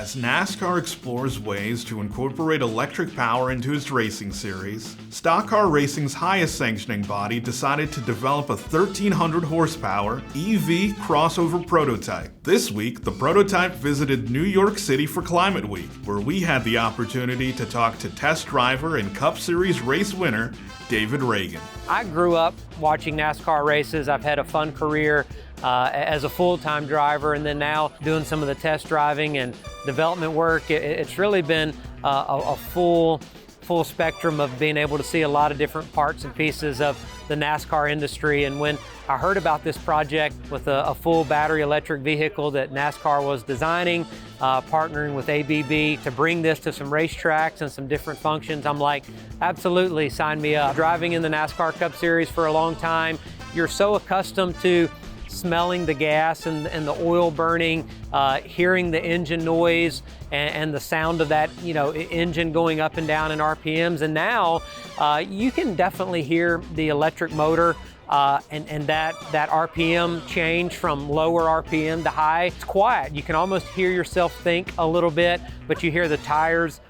As NASCAR explores ways to incorporate electric power into its racing series, Stock Car Racing's highest sanctioning body decided to develop a 1,300 horsepower EV crossover prototype. This week, the prototype visited New York City for Climate Week, where we had the opportunity to talk to test driver and Cup Series race winner, David Ragan. I grew up watching NASCAR races. I've had a fun career as a full-time driver, and then now doing some of the test driving and development work. It's really been a full spectrum of being able to see a lot of different parts and pieces of the NASCAR industry. And when I heard about this project with a full battery electric vehicle that NASCAR was designing, partnering with ABB to bring this to some racetracks and some different functions, I'm like, absolutely, sign me up. Driving in the NASCAR Cup Series for a long time, you're so accustomed to smelling the gas and the oil burning, hearing the engine noise and the sound of that, engine going up and down in RPMs. And now you can definitely hear the electric motor and that RPM change from lower RPM to high. It's quiet. You can almost hear yourself think a little bit, but you hear the tires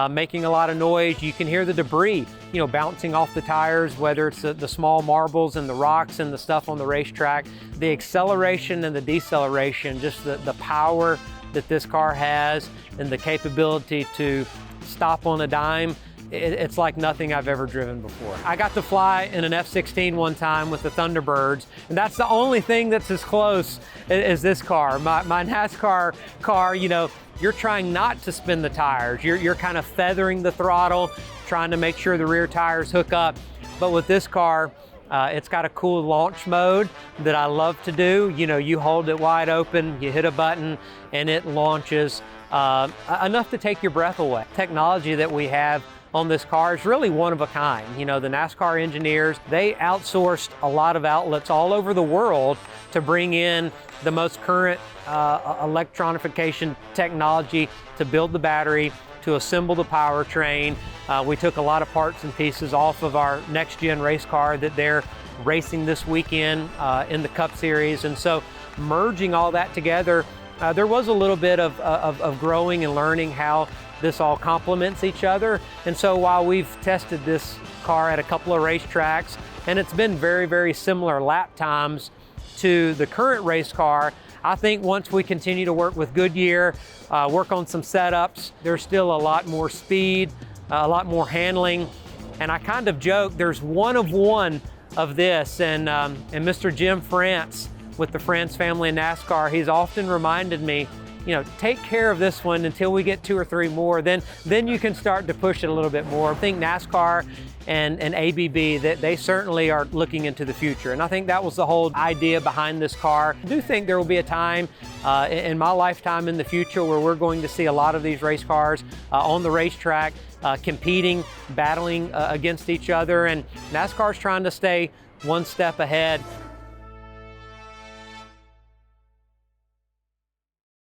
making a lot of noise. You can hear the debris, bouncing off the tires, whether it's the small marbles and the rocks and the stuff on the racetrack. The acceleration and the deceleration, just the power that this car has and the capability to stop on a dime, it's like nothing I've ever driven before. I got to fly in an F-16 one time with the Thunderbirds, and that's the only thing that's as close as this car. My NASCAR car, you're trying not to spin the tires. You're kind of feathering the throttle, trying to make sure the rear tires hook up. But with this car, it's got a cool launch mode that I love to do. You hold it wide open, you hit a button, and it launches enough to take your breath away. Technology that we have on this car is really one of a kind. The NASCAR engineers, they outsourced a lot of outlets all over the world to bring in the most current electronification technology to build the battery, to assemble the powertrain. We took a lot of parts and pieces off of our next-gen race car that they're racing this weekend in the Cup Series. And so merging all that together, there was a little bit of growing and learning how this all complements each other. And so while we've tested this car at a couple of racetracks, and it's been very, very similar lap times to the current race car, I think once we continue to work with Goodyear, work on some setups, there's still a lot more speed, a lot more handling. And I kind of joke, there's one of this, and Mr. Jim France with the France family in NASCAR, he's often reminded me, take care of this one until we get 2 or 3 more, then you can start to push it a little bit more. I think NASCAR and ABB, that they certainly are looking into the future. And I think that was the whole idea behind this car. I do think there will be a time in my lifetime in the future where we're going to see a lot of these race cars on the racetrack, competing, battling against each other. And NASCAR's trying to stay one step ahead